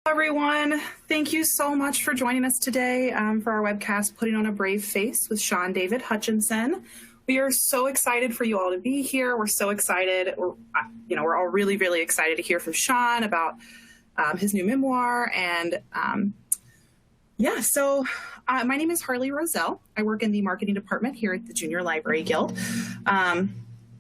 Everyone, thank you so much for joining us today for our webcast, Putting on a Brave Face with Shaun David Hutchinson. We are so excited for you all to be here. We're so excited. We're all really, really excited to hear from Shaun about his new memoir. And my name is Harley Roselle. I work in the marketing department here at the Junior Library Guild.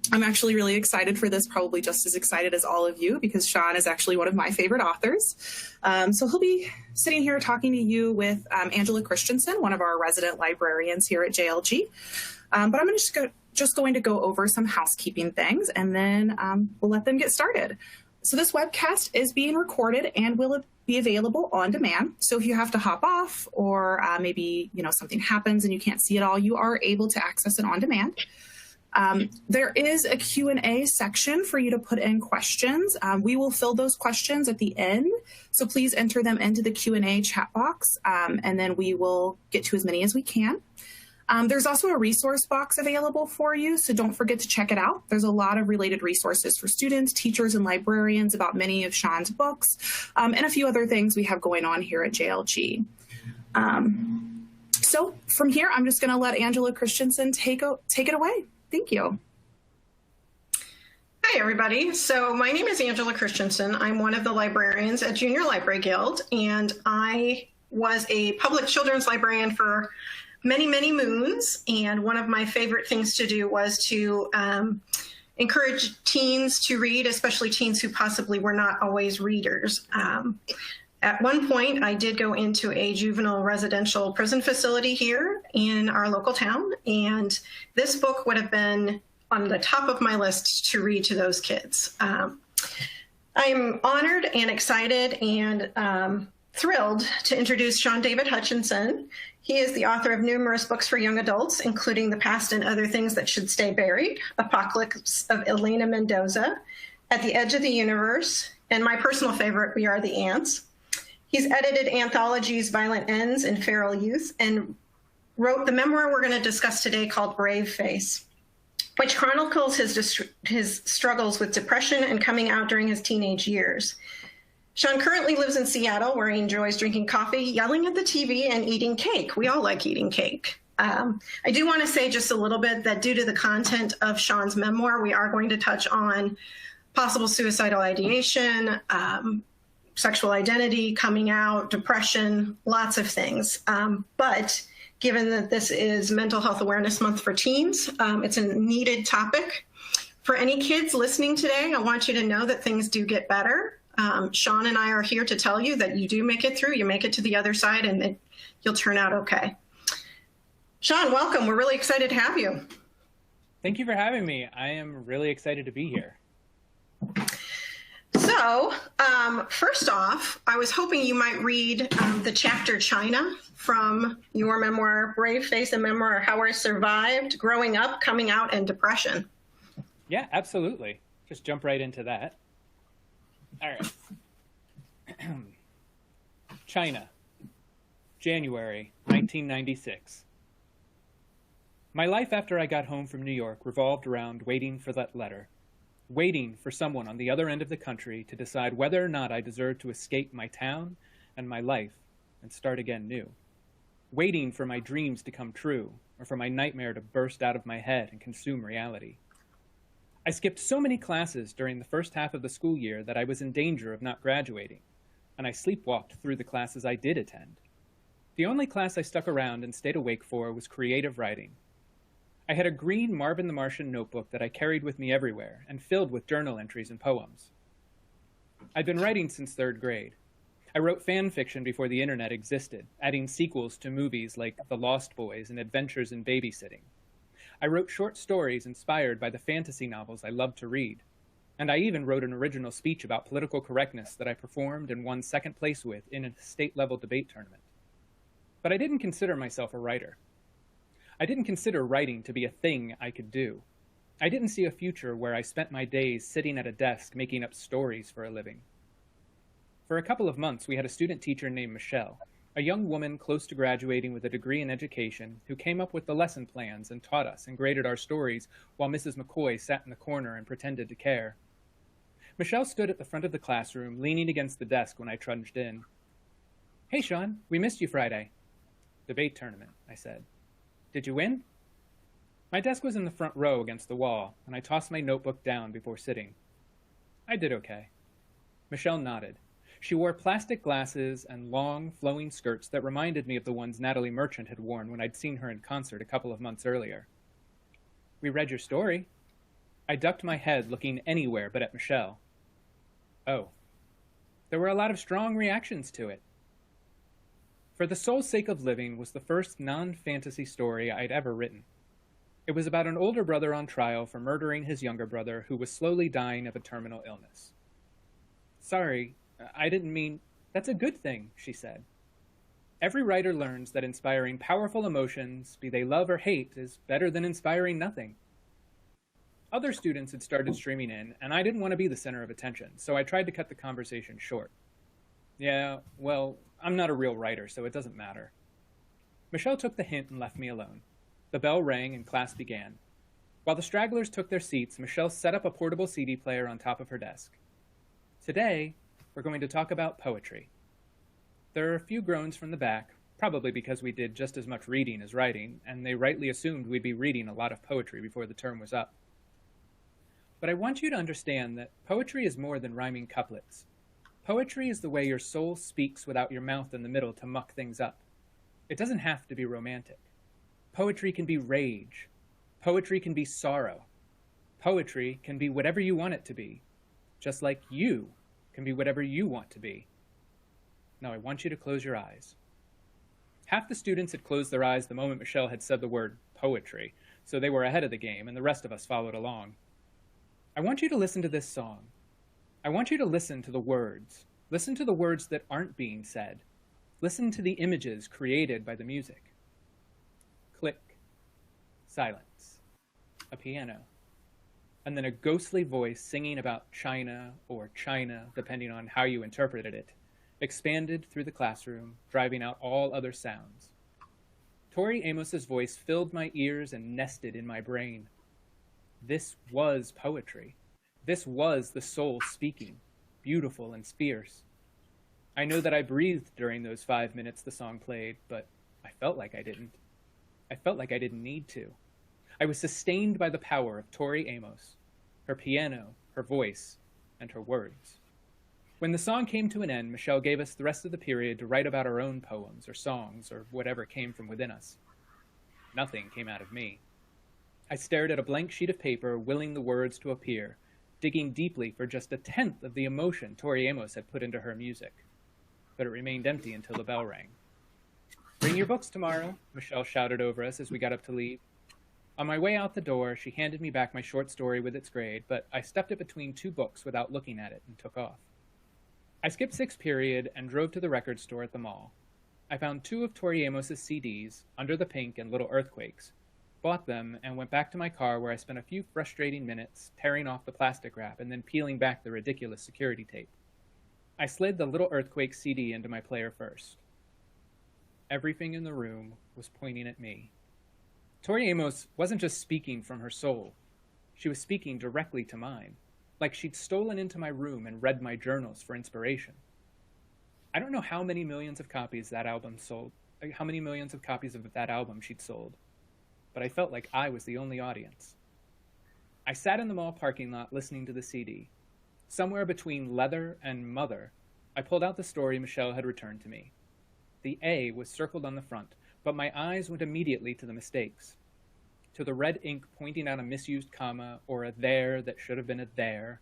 I'm actually really excited for this, probably just as excited as all of you, because Shaun is actually one of my favorite authors. So he'll be sitting here talking to you with Angela Christensen, one of our resident librarians here at JLG. But I'm just going to go over some housekeeping things, and then we'll let them get started. So this webcast is being recorded and will be available on demand. So if you have to hop off or maybe something happens and you can't see it all, you are able to access it on demand. There is a Q&A section for you to put in questions. We will fill those questions at the end, so please enter them into the Q&A chat box, and then we will get to as many as we can. There's also a resource box available for you, so don't forget to check it out. There's a lot of related resources for students, teachers, and librarians about many of Shaun's books, and a few other things we have going on here at JLG. So from here, I'm just going to let Angela Christensen take it away. Thank you. Hi, everybody. So my name is Angela Christensen. I'm one of the librarians at Junior Library Guild, and I was a public children's librarian for many, many moons. And one of my favorite things to do was to encourage teens to read, especially teens who possibly were not always readers. At one point, I did go into a juvenile residential prison facility here in our local town, and this book would have been on the top of my list to read to those kids. I'm honored and excited and thrilled to introduce Shaun David Hutchinson. He is the author of numerous books for young adults, including The Past and Other Things That Should Stay Buried, Apocalypse of Elena Mendoza, At the Edge of the Universe, and my personal favorite, We Are the Ants. He's edited anthologies Violent Ends and Feral Youth, and wrote the memoir we're going to discuss today called Brave Face, which chronicles his struggles with depression and coming out during his teenage years. Shaun currently lives in Seattle, where he enjoys drinking coffee, yelling at the TV, and eating cake. We all like eating cake. I do want to say just a little bit that due to the content of Shaun's memoir, we are going to touch on possible suicidal ideation, sexual identity, coming out, depression, lots of things. But given that this is Mental Health Awareness Month for teens, it's a needed topic. For any kids listening today, I want you to know that things do get better. Shaun and I are here to tell you that you do make it through, you make it to the other side, and that you'll turn out okay. Shaun, welcome. We're really excited to have you. Thank you for having me. I am really excited to be here. So, first off, I was hoping you might read the chapter China from your memoir, Brave Face, a memoir of how I survived growing up, coming out, and depression. Yeah, absolutely. Just jump right into that. All right. China, January 1996. My life after I got home from New York revolved around waiting for that letter. Waiting for someone on the other end of the country to decide whether or not I deserved to escape my town and my life and start again new. Waiting for my dreams to come true, or for my nightmare to burst out of my head and consume reality. I skipped so many classes during the first half of the school year that I was in danger of not graduating, and I sleepwalked through the classes I did attend. The only class I stuck around and stayed awake for was creative writing. I had a green Marvin the Martian notebook that I carried with me everywhere and filled with journal entries and poems. I'd been writing since third grade. I wrote fan fiction before the internet existed, adding sequels to movies like The Lost Boys and Adventures in Babysitting. I wrote short stories inspired by the fantasy novels I loved to read, and I even wrote an original speech about political correctness that I performed and won second place with in a state-level debate tournament. But I didn't consider myself a writer. I didn't consider writing to be a thing I could do. I didn't see a future where I spent my days sitting at a desk making up stories for a living. For a couple of months, we had a student teacher named Michelle, a young woman close to graduating with a degree in education who came up with the lesson plans and taught us and graded our stories while Mrs. McCoy sat in the corner and pretended to care. Michelle stood at the front of the classroom, leaning against the desk when I trudged in. Hey, Shaun, we missed you Friday. Debate tournament, I said. Did you win? My desk was in the front row against the wall, and I tossed my notebook down before sitting. I did okay. Michelle nodded. She wore plastic glasses and long, flowing skirts that reminded me of the ones Natalie Merchant had worn when I'd seen her in concert a couple of months earlier. We read your story. I ducked my head, looking anywhere but at Michelle. Oh. There were a lot of strong reactions to it. For the Soul's Sake of Living was the first non-fantasy story I'd ever written. It was about an older brother on trial for murdering his younger brother who was slowly dying of a terminal illness. Sorry, I didn't mean... That's a good thing, she said. Every writer learns that inspiring powerful emotions, be they love or hate, is better than inspiring nothing. Other students had started streaming in, and I didn't want to be the center of attention, so I tried to cut the conversation short. Yeah, well, I'm not a real writer, so it doesn't matter. Michelle took the hint and left me alone. The bell rang and class began. While the stragglers took their seats, Michelle set up a portable CD player on top of her desk. Today, we're going to talk about poetry. There are a few groans from the back, probably because we did just as much reading as writing, and they rightly assumed we'd be reading a lot of poetry before the term was up. But I want you to understand that poetry is more than rhyming couplets. Poetry is the way your soul speaks without your mouth in the middle to muck things up. It doesn't have to be romantic. Poetry can be rage. Poetry can be sorrow. Poetry can be whatever you want it to be, just like you can be whatever you want to be. Now I want you to close your eyes. Half the students had closed their eyes the moment Michelle had said the word poetry, so they were ahead of the game, and the rest of us followed along. I want you to listen to this song. I want you to listen to the words. Listen to the words that aren't being said. Listen to the images created by the music. Click. Silence. A piano. And then a ghostly voice singing about China, or China, depending on how you interpreted it, expanded through the classroom, driving out all other sounds. Tori Amos's voice filled my ears and nested in my brain. This was poetry. This was the soul speaking, beautiful and fierce. I know that I breathed during those 5 minutes the song played, but I felt like I didn't. I felt like I didn't need to. I was sustained by the power of Tori Amos, her piano, her voice, and her words. When the song came to an end, Michelle gave us the rest of the period to write about our own poems or songs or whatever came from within us. Nothing came out of me. I stared at a blank sheet of paper, willing the words to appear, digging deeply for just a tenth of the emotion Tori Amos had put into her music. But it remained empty until the bell rang. Bring your books tomorrow, Michelle shouted over us as we got up to leave. On my way out the door, she handed me back my short story with its grade, but I stuffed it between two books without looking at it and took off. I skipped sixth period and drove to the record store at the mall. I found 2 of Tori Amos's CDs, Under the Pink and Little Earthquakes, bought them, and went back to my car where I spent a few frustrating minutes tearing off the plastic wrap and then peeling back the ridiculous security tape. I slid the Little Earthquake CD into my player first. Everything in the room was pointing at me. Tori Amos wasn't just speaking from her soul. She was speaking directly to mine, like she'd stolen into my room and read my journals for inspiration. I don't know how many millions of copies that album sold, how many millions of copies of that album she'd sold, but I felt like I was the only audience. I sat in the mall parking lot listening to the CD. Somewhere between Leather and Mother, I pulled out the story Michelle had returned to me. The A was circled on the front, but my eyes went immediately to the mistakes. To the red ink pointing out a misused comma, or a there that should have been a there.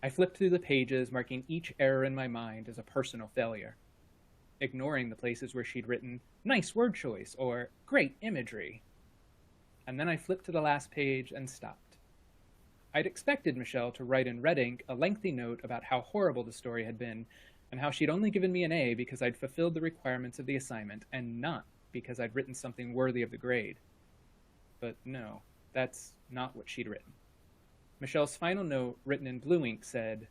I flipped through the pages, marking each error in my mind as a personal failure, ignoring the places where she'd written, nice word choice, or great imagery. And then I flipped to the last page and stopped. I'd expected Michelle to write in red ink a lengthy note about how horrible the story had been, and how she'd only given me an A because I'd fulfilled the requirements of the assignment, and not because I'd written something worthy of the grade. But no, that's not what she'd written. Michelle's final note, written in blue ink, said,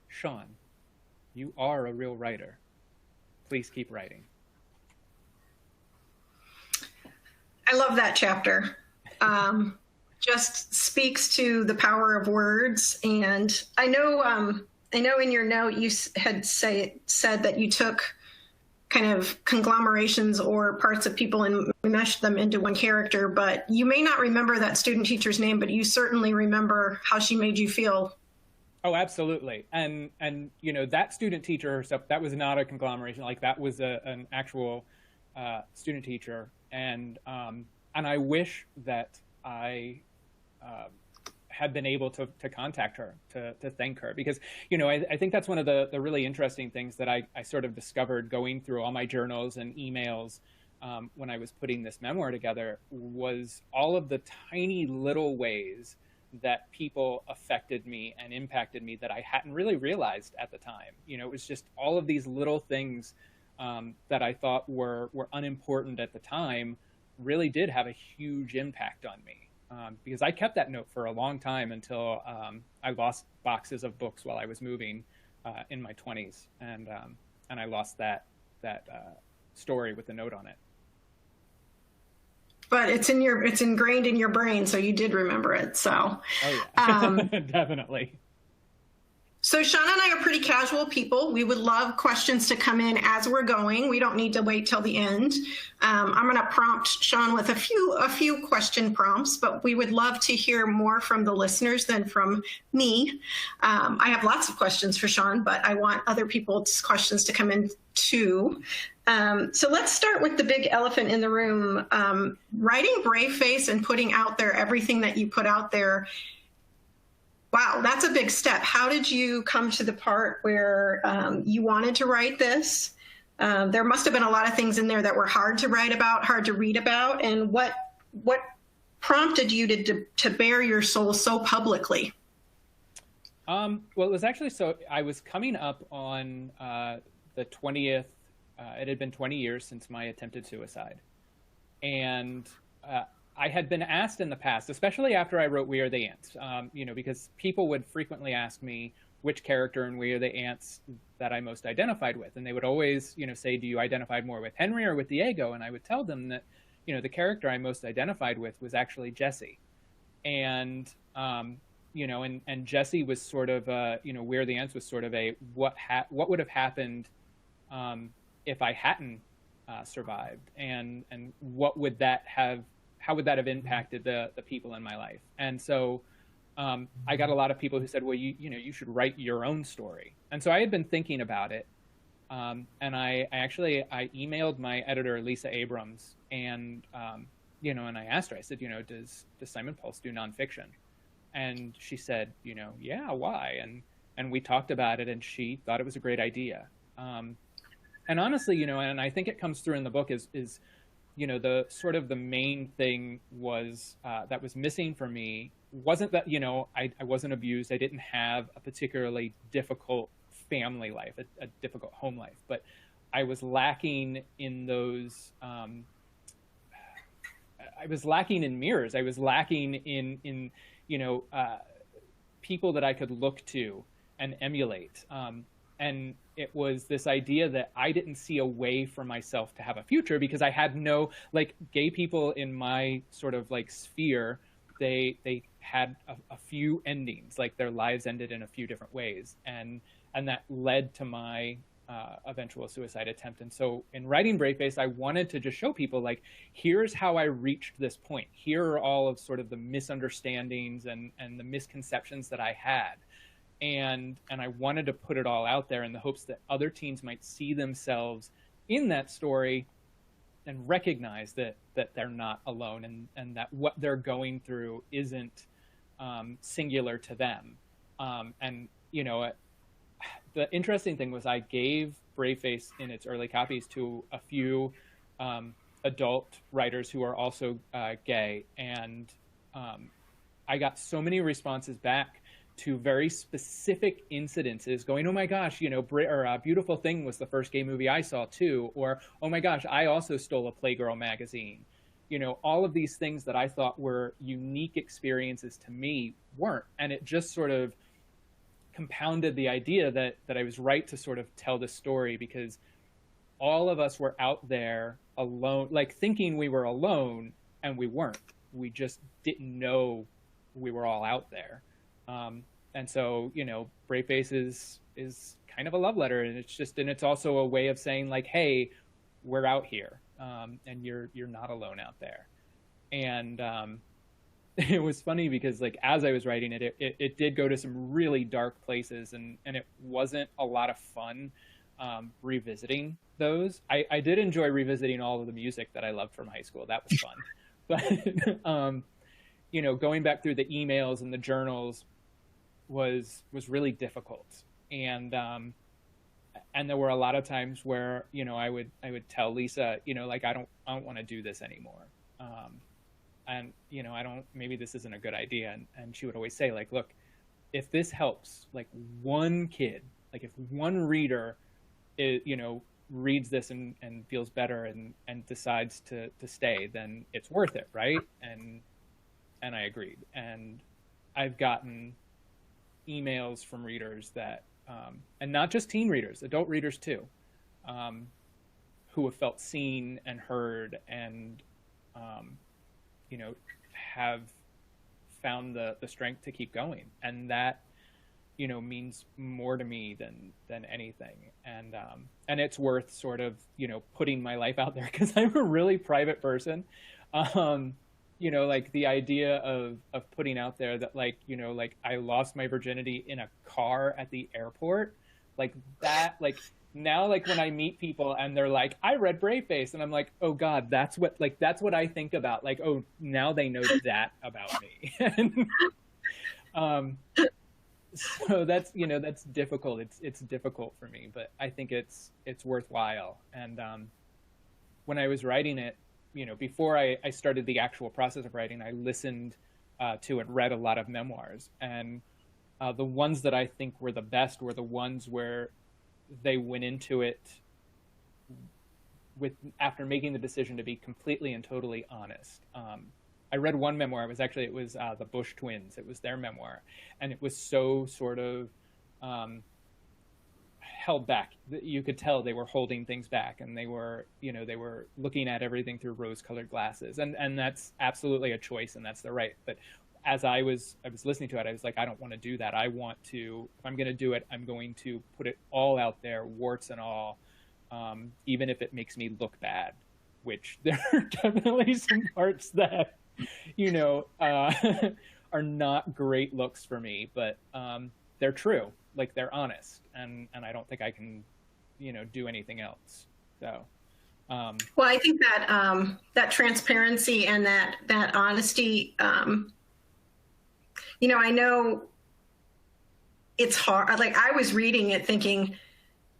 Shaun, you are a real writer. Please keep writing. I love that chapter. Just speaks to the power of words. And I know in your note you had said that you took kind of conglomerations or parts of people and mesh them into one character. But you may not remember that student teacher's name, but you certainly remember how she made you feel. Oh, absolutely. And you know, that student teacher herself, that was not a conglomeration. Like, that was an actual student teacher. And I wish that I had been able to contact her, to thank her, because, you know, I think that's one of the really interesting things that I sort of discovered going through all my journals and emails when I was putting this memoir together, was all of the tiny little ways that people affected me and impacted me that I hadn't really realized at the time. You know, it was just all of these little things that I thought were unimportant at the time really did have a huge impact on me. Because I kept that note for a long time until I lost boxes of books while I was moving in my 20s, and I lost that story with the note on it. But it's ingrained in your brain, so you did remember it. So, oh yeah, definitely. So Shaun and I are pretty casual people. We would love questions to come in as we're going. We don't need to wait till the end. I'm going to prompt Shaun with a few question prompts, but we would love to hear more from the listeners than from me. I have lots of questions for Shaun, but I want other people's questions to come in too. So let's start with the big elephant in the room. Writing Brave Face and putting out there everything that you put out there. Wow, that's a big step. How did you come to the part where you wanted to write this? There must have been a lot of things in there that were hard to write about, hard to read about. And what prompted you to bare your soul so publicly? Well, it was actually, so I was coming up on the 20th, it had been 20 years since my attempted suicide. And I had been asked in the past, especially after I wrote We Are the Ants, you know, because people would frequently ask me which character in We Are the Ants that I most identified with. And they would always, you know, say, do you identify more with Henry or with Diego? And I would tell them that, you know, the character I most identified with was actually Jesse. And, you know, and Jesse was sort of, you know, We Are the Ants was sort of a, what would have happened if I hadn't survived? And what would that have, how would that have impacted the people in my life? And so I got a lot of people who said, well, you know, you should write your own story. And so I had been thinking about it. And I emailed my editor, Lisa Abrams, and, you know, and I asked her, I said, you know, does Simon Pulse do nonfiction? And she said, you know, yeah, why? And we talked about it, and she thought it was a great idea. And honestly, you know, and I think it comes through in the book is you know, the sort of the main thing was that was missing for me wasn't that, you know, I wasn't abused. I didn't have a particularly difficult family life, a difficult home life, but I was lacking in those, I was lacking in mirrors. I was lacking in you know, people that I could look to and emulate. And it was this idea that I didn't see a way for myself to have a future because I had no, like, gay people in my sort of like sphere, they had a few endings, like their lives ended in a few different ways. And that led to my eventual suicide attempt. And so in writing Brave Face, I wanted to just show people, like, here's how I reached this point. Here are all of sort of the misunderstandings and the misconceptions that I had. And I wanted to put it all out there in the hopes that other teens might see themselves in that story and recognize that they're not alone, and that what they're going through isn't singular to them. And, you know, the interesting thing was I gave Brave Face in its early copies to a few adult writers who are also gay. And I got so many responses back to very specific incidences going, oh my gosh, you know, Beautiful Thing was the first gay movie I saw too. Or, oh my gosh, I also stole a Playgirl magazine. You know, all of these things that I thought were unique experiences to me weren't. And it just sort of compounded the idea that I was right to sort of tell this story, because all of us were out there alone, like thinking we were alone, and we weren't. We just didn't know we were all out there. And so, you know, Brave Face is is kind of a love letter, and it's also a way of saying like, hey, we're out here, and you're not alone out there. And it was funny because like as I was writing it, it did go to some really dark places, and it wasn't a lot of fun revisiting those. I did enjoy revisiting all of the music that I loved from high school. That was fun. But you know, going back through the emails and the journals was really difficult. And there were a lot of times where, you know, I would tell Lisa, you know, like I don't want to do this anymore. And you know, maybe this isn't a good idea. And she would always say like, look, if this helps like one kid, like if one reader you know, reads this and feels better and decides to stay, then it's worth it, right? And I agreed. And I've gotten emails from readers that, and not just teen readers, adult readers too, who have felt seen and heard and, you know, have found the strength to keep going. And that, you know, means more to me than anything. And it's worth sort of, you know, putting my life out there because I'm a really private person. You know, like the idea of putting out there that like, you know, like I lost my virginity in a car at the airport, like that, like now, like when I meet people and they're like, I read Brave Face, and I'm like, oh God, that's what I think about. Like, oh, now they know that about me. So that's, you know, that's difficult. It's difficult for me, but I think it's worthwhile. And when I was writing it, you know, before I started the actual process of writing, I listened to and read a lot of memoirs. And the ones that I think were the best were the ones where they went into it after making the decision to be completely and totally honest. I read one memoir. It was the Bush twins. It was their memoir, and it was so sort of held back. You could tell they were holding things back, and they were looking at everything through rose-colored glasses, and that's absolutely a choice, and that's the right. But as I was listening to it, I was like, I don't want to do that. I want to, if I'm going to do it, I'm going to put it all out there, warts and all, even if it makes me look bad. Which there are definitely some parts that, you know, are not great looks for me, but they're true, like they're honest, and I don't think I can, you know, do anything else. So, well, I think that that transparency and that honesty, you know, I know it's hard. Like I was reading it thinking,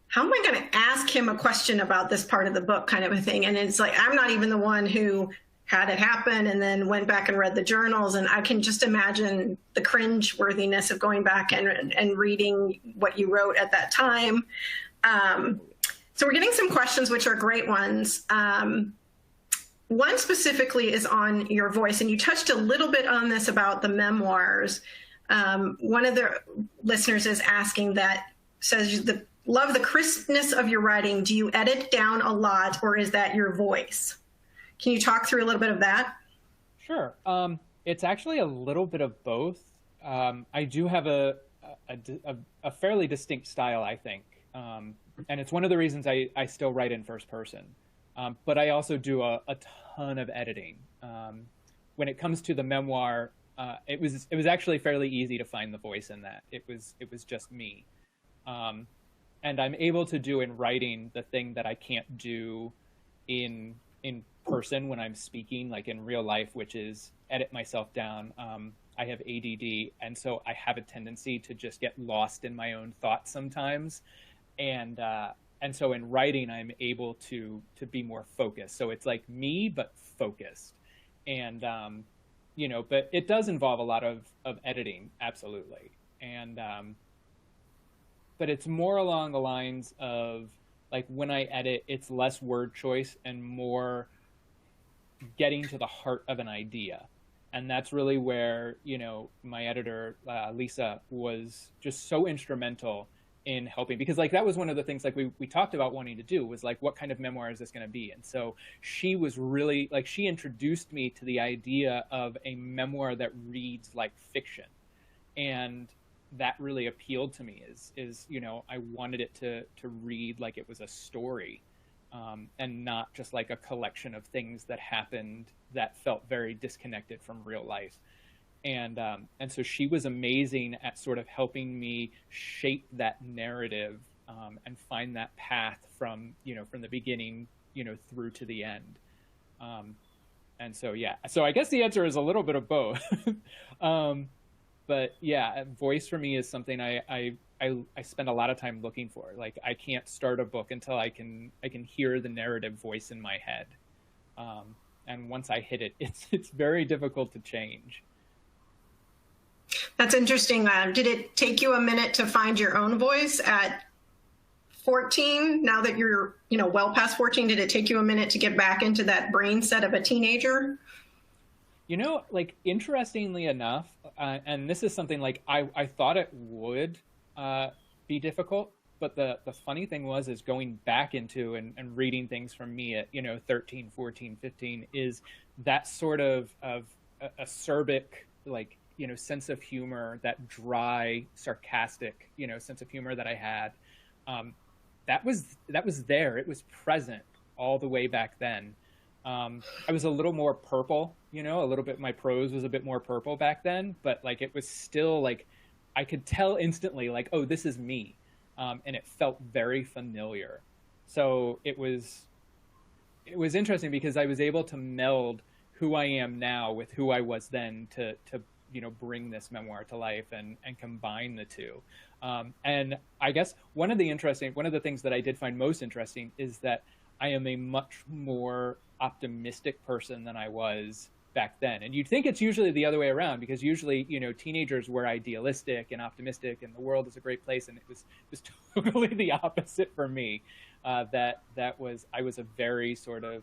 how am I going to ask him a question about this part of the book, kind of a thing? And it's like, I'm not even the one who had it happen and then went back and read the journals. And I can just imagine the cringe worthiness of going back and reading what you wrote at that time. So we're getting some questions, which are great ones. One specifically is on your voice, and you touched a little bit on this about the memoirs. One of the listeners is asking says, love the crispness of your writing. Do you edit down a lot, or is that your voice? Can you talk through a little bit of that? Sure. It's actually a little bit of both. I do have a fairly distinct style, I think. And it's one of the reasons I still write in first person. But I also do a ton of editing. When it comes to the memoir, it was actually fairly easy to find the voice in that. It was just me. And I'm able to do in writing the thing that I can't do in person when I'm speaking, like in real life, which is edit myself down. I have ADD, and so I have a tendency to just get lost in my own thoughts sometimes. And so in writing, I'm able to be more focused. So it's like me, but focused. And, you know, but it does involve a lot of editing, absolutely. And, but it's more along the lines of, like, when I edit, it's less word choice and more getting to the heart of an idea. And that's really where, you know, my editor, Lisa, was just so instrumental in helping, because like that was one of the things like we talked about wanting to do was like, what kind of memoir is this going to be? And so she was really like, she introduced me to the idea of a memoir that reads like fiction. And that really appealed to me is, you know, I wanted it to read like it was a story, and not just like a collection of things that happened that felt very disconnected from real life. And so she was amazing at sort of helping me shape that narrative, and find that path from, you know, from the beginning, you know, through to the end. And so, yeah, so I guess the answer is a little bit of both. But yeah, voice for me is something I spend a lot of time looking for. Like, I can't start a book until I can hear the narrative voice in my head. And once I hit it, it's very difficult to change. That's interesting. Did it take you a minute to find your own voice at 14? Now that you're, you know, well past 14, did it take you a minute to get back into that brain set of a teenager? You know, like, interestingly enough, and this is something like I thought it would be difficult, but the funny thing is going back into and reading things from me at, you know, 13, 14, 15 is that sort of acerbic, like, you know, sense of humor, that dry, sarcastic, you know, sense of humor that I had. That was there. It was present all the way back then. I was a little more purple, you know, a little bit, my prose was a bit more purple back then, but like, it was still like, I could tell instantly, like, oh, this is me. And it felt very familiar. So it was interesting because I was able to meld who I am now with who I was then to you know, bring this memoir to life and combine the two. And I guess one of the things that I did find most interesting is that I am a much more optimistic person than I was back then. And you'd think it's usually the other way around, because usually, you know, teenagers were idealistic and optimistic and the world is a great place. And it was totally the opposite for me. I was a very sort of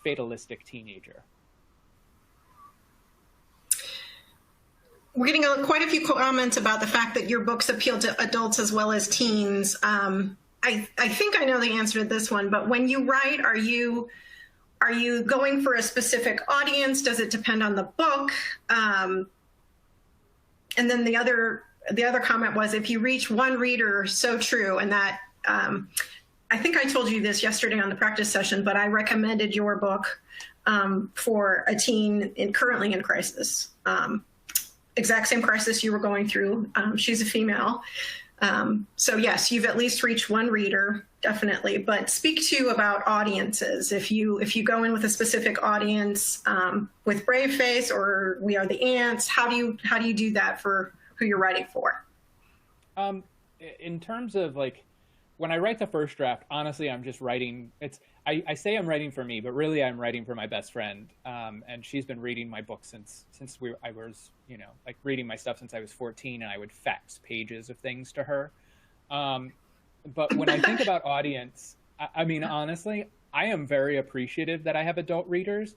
fatalistic teenager. We're getting quite a few comments about the fact that your books appeal to adults as well as teens. I think I know the answer to this one, but when you write, are you going for a specific audience? Does it depend on the book? And then the other comment was, if you reach one reader, so true. And that, I think I told you this yesterday on the practice session, but I recommended your book for a teen currently in crisis. Exact same crisis you were going through. She's a female. So yes, you've at least reached one reader, definitely. But speak to about audiences. If you go in with a specific audience, with Brave Face or We Are the Ants, how do you do that for who you're writing for? In terms of, like, when I write the first draft, honestly, I'm just writing. I say I'm writing for me, but really I'm writing for my best friend. And she's been reading my book since I was, you know, like, reading my stuff since I was 14, and I would fax pages of things to her. But when I think about audience, I mean, honestly, I am very appreciative that I have adult readers,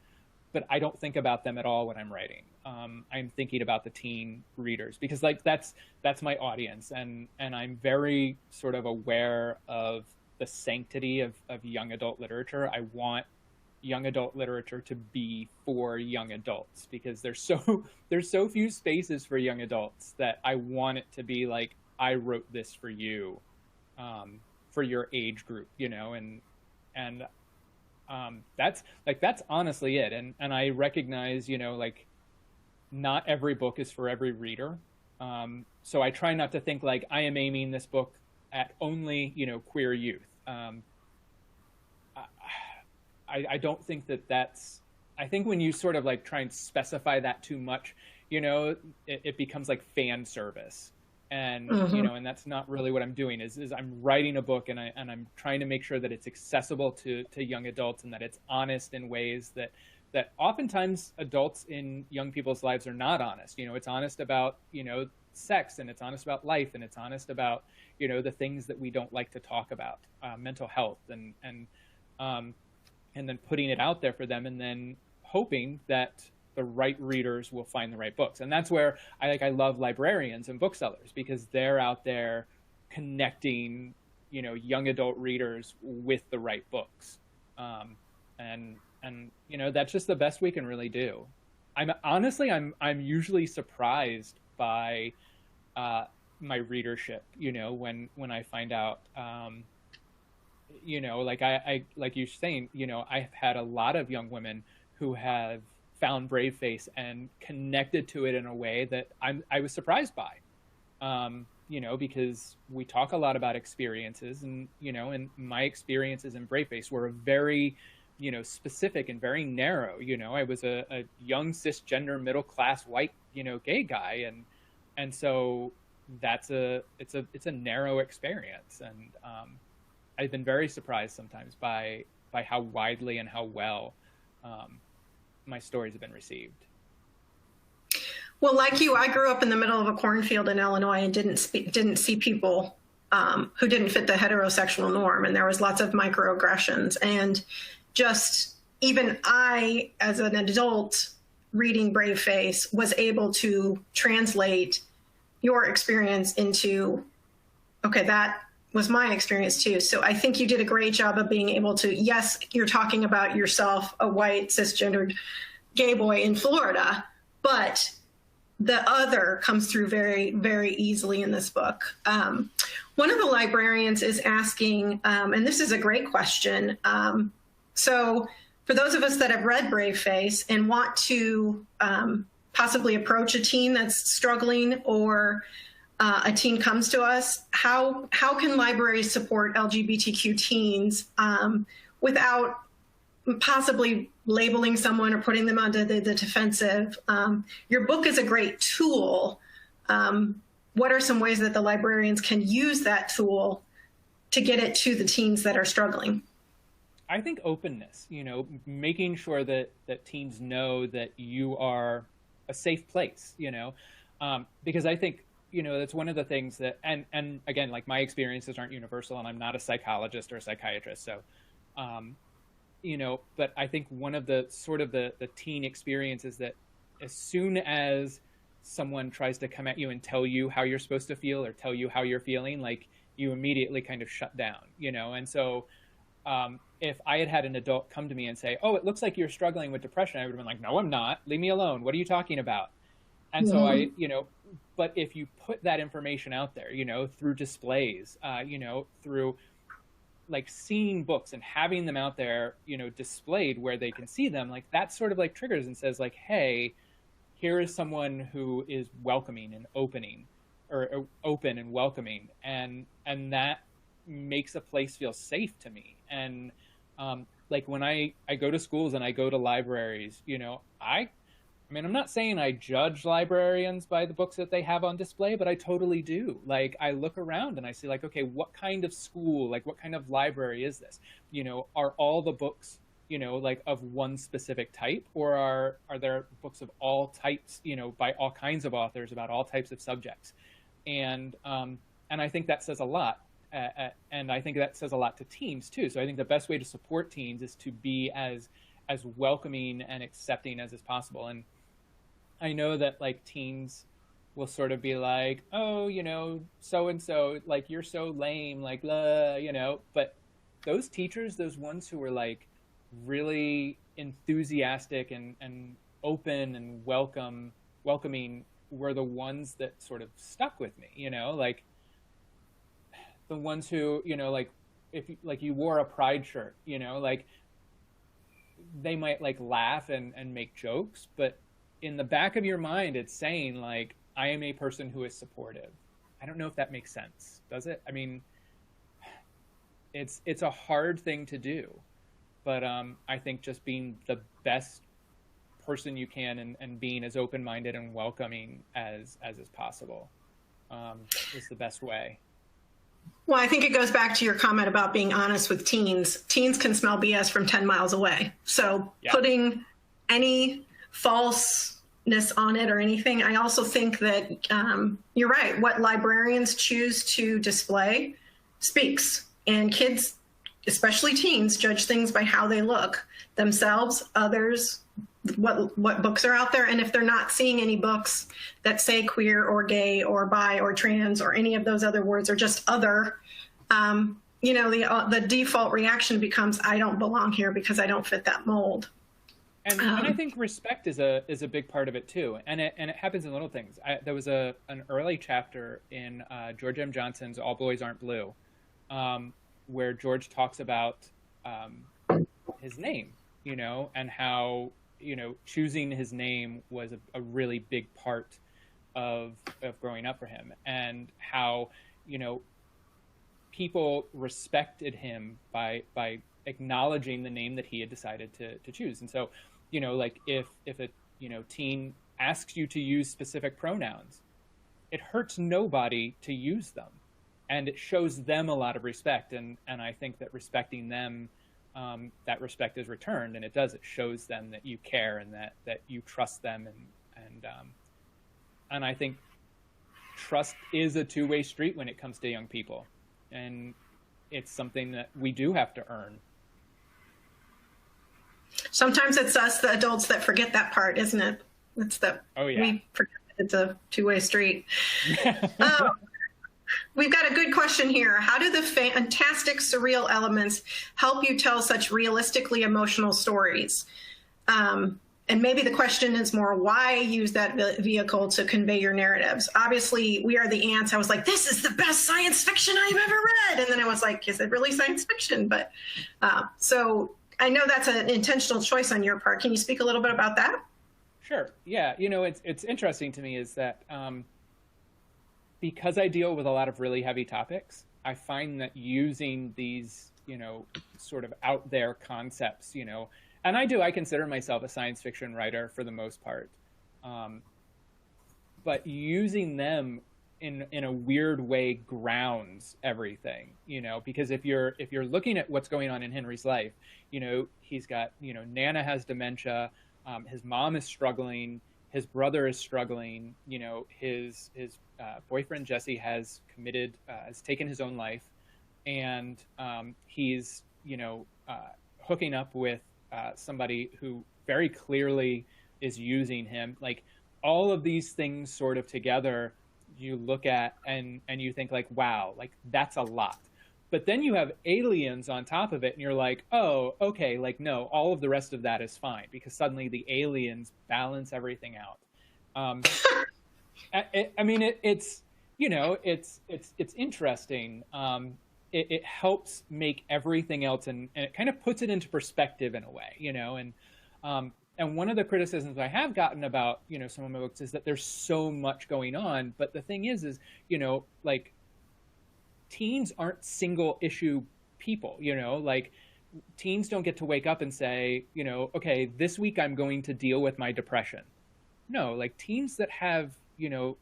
but I don't think about them at all when I'm writing. I'm thinking about the teen readers, because, like, that's my audience, and I'm very sort of aware of the sanctity of young adult literature. I want young adult literature to be for young adults, because there's so few spaces for young adults that I want it to be like, I wrote this for you, for your age group, you know, and that's honestly it. And I recognize, you know, like, not every book is for every reader. So I try not to think like I am aiming this book at only, you know, queer youth. I don't think that's, I think when you sort of like try and specify that too much, you know, it becomes like fan service. And, you know, and that's not really what I'm doing is I'm writing a book, and I'm trying to make sure that it's accessible to young adults, and that it's honest in ways that oftentimes adults in young people's lives are not honest. You know, it's honest about, you know, sex, and it's honest about life, and it's honest about, you know, the things that we don't like to talk about, mental health, and then putting it out there for them, and then hoping that the right readers will find the right books. And that's where I love librarians and booksellers, because they're out there connecting, you know, young adult readers with the right books. And you know, that's just the best we can really do. I'm usually surprised by my readership, when I find out, like like you're saying, I've had a lot of young women who have found Brave Face and connected to it in a way that I was surprised by, because we talk a lot about experiences, and my experiences in Brave Face were very, specific and very narrow. I was a young cisgender middle-class white, gay guy, and so it's a narrow experience, and I've been very surprised sometimes by how widely and how well my stories have been received. Well, like you, I grew up in the middle of a cornfield in Illinois and didn't see people who didn't fit the heterosexual norm, and there was lots of microaggressions. And just even I, as an adult reading Brave Face, was able to translate your experience into, okay, that was my experience too. So I think you did a great job of being able to, yes, you're talking about yourself, a white cisgendered gay boy in Florida, but the other comes through very, very easily in this book. One of the librarians is asking, and this is a great question. So for those of us that have read Brave Face and want to possibly approach a teen that's struggling, or a teen comes to us, how can libraries support LGBTQ teens without possibly labeling someone or putting them onto the defensive? Your book is a great tool. What are some ways that the librarians can use that tool to get it to the teens that are struggling? I think openness, making sure that teens know that you are a safe place, because I think, that's one of the things that, and again, like, my experiences aren't universal, and I'm not a psychologist or a psychiatrist. So, but I think one of the sort of the teen experiences that as soon as someone tries to come at you and tell you how you're supposed to feel or tell you how you're feeling, like, you immediately kind of shut down, and so, if I had an adult come to me and say, "Oh, it looks like you're struggling with depression," I would have been like, "No, I'm not. Leave me alone. What are you talking about?" And so but if you put that information out there, through displays, through like seeing books and having them out there, displayed where they can see them, like, that sort of like triggers and says, like, hey, here is someone who is welcoming and open and welcoming, and that makes a place feel safe to me. And like, when I go to schools and I go to libraries, I mean, I'm not saying I judge librarians by the books that they have on display, but I totally do. Like, I look around and I see, like, okay, what kind of school, like, what kind of library is this? Are all the books, like, of one specific type, or are there books of all types, by all kinds of authors about all types of subjects? And I think that says a lot. And I think that says a lot to teens too. So I think the best way to support teens is to be as welcoming and accepting as is possible. And I know that, like, teens will sort of be like, oh, so-and-so, like, you're so lame, like, but those teachers, those ones who were, like, really enthusiastic and open and welcoming, were the ones that sort of stuck with me, like, the ones who, like, if, like, you wore a pride shirt, like, they might, like, laugh and make jokes, but in the back of your mind, it's saying, like, I am a person who is supportive. I don't know if that makes sense. Does it? I mean, it's a hard thing to do, but I think just being the best person you can and being as open-minded and welcoming as is possible is the best way. Well, I think it goes back to your comment about being honest with teens. Teens can smell BS from 10 miles away. So putting any falseness on it or anything, I also think that you're right. What librarians choose to display speaks. And kids, especially teens, judge things by how they look, themselves, others, what books are out there. And if they're not seeing any books that say queer or gay or bi or trans or any of those other words, or just other, the default reaction becomes, I don't belong here because I don't fit that mold. And I think respect is a big part of it too, and it happens in little things. There was an early chapter in George M. Johnson's All Boys Aren't Blue, where George talks about his name, and how choosing his name was a really big part of growing up for him, and how people respected him by acknowledging the name that he had decided to choose. And so, like if a teen asks you to use specific pronouns, it hurts nobody to use them, and it shows them a lot of respect. And I think that respecting them, that respect is returned, and it shows them that you care and that you trust them, and I think trust is a two-way street when it comes to young people, and it's something that we do have to earn. Sometimes it's us, the adults, that forget that part, isn't it? It's we forget that it's a two-way street. We've got a good question here. How do the fantastic surreal elements help you tell such realistically emotional stories? And maybe the question is more, why use that vehicle to convey your narratives? Obviously, We Are the Ants. I was like, this is the best science fiction I've ever read. And then I was like, is it really science fiction? But so I know that's an intentional choice on your part. Can you speak a little bit about that? Sure. Yeah. It's interesting to me is that because I deal with a lot of really heavy topics, I find that using these, sort of out there concepts, and I consider myself a science fiction writer for the most part. But using them in a weird way grounds everything, because if you're looking at what's going on in Henry's life, he's got, Nana has dementia, his mom is struggling, his brother is struggling, his boyfriend Jesse has taken his own life, and he's, hooking up with somebody who very clearly is using him. Like, all of these things sort of together, you look at and you think like, wow, like that's a lot. But then you have aliens on top of it, and you're like, oh, okay, like no, all of the rest of that is fine, because suddenly the aliens balance everything out. It's interesting. It helps make everything else, and it kind of puts it into perspective in a way, and one of the criticisms I have gotten about, some of my books is that there's so much going on. But the thing is, like, teens aren't single issue people, like teens don't get to wake up and say, okay, this week I'm going to deal with my depression. No, like teens that have,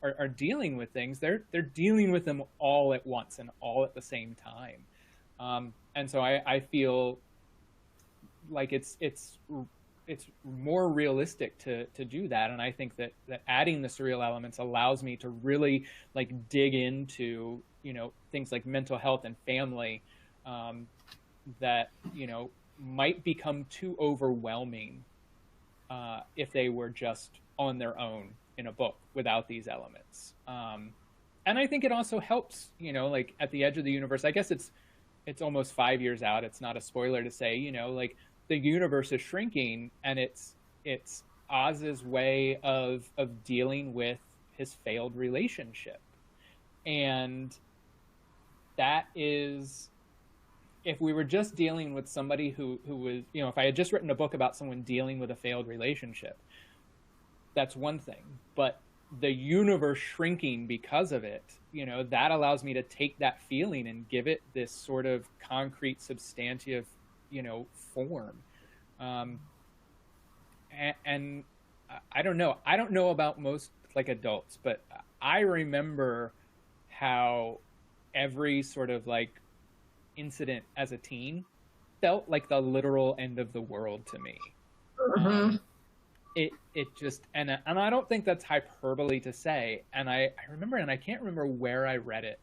are dealing with things, they're dealing with them all at once and all at the same time. And so I feel like it's more realistic to do that. And I think that adding the surreal elements allows me to really like dig into, things like mental health and family, that, might become too overwhelming if they were just on their own in a book without these elements. And I think it also helps, like at the edge of the universe, I guess it's almost 5 years out. It's not a spoiler to say, like the universe is shrinking, and it's Oz's way of dealing with his failed relationship. And that is, if we were just dealing with somebody who was, if I had just written a book about someone dealing with a failed relationship, that's one thing. But the universe shrinking because of it, that allows me to take that feeling and give it this sort of concrete, substantive, form. And I don't know. I don't know about most like adults, but I remember how every sort of like incident as a teen felt like the literal end of the world to me. Mm-hmm. It just, and I don't think that's hyperbole to say. And I remember, and I can't remember where I read it,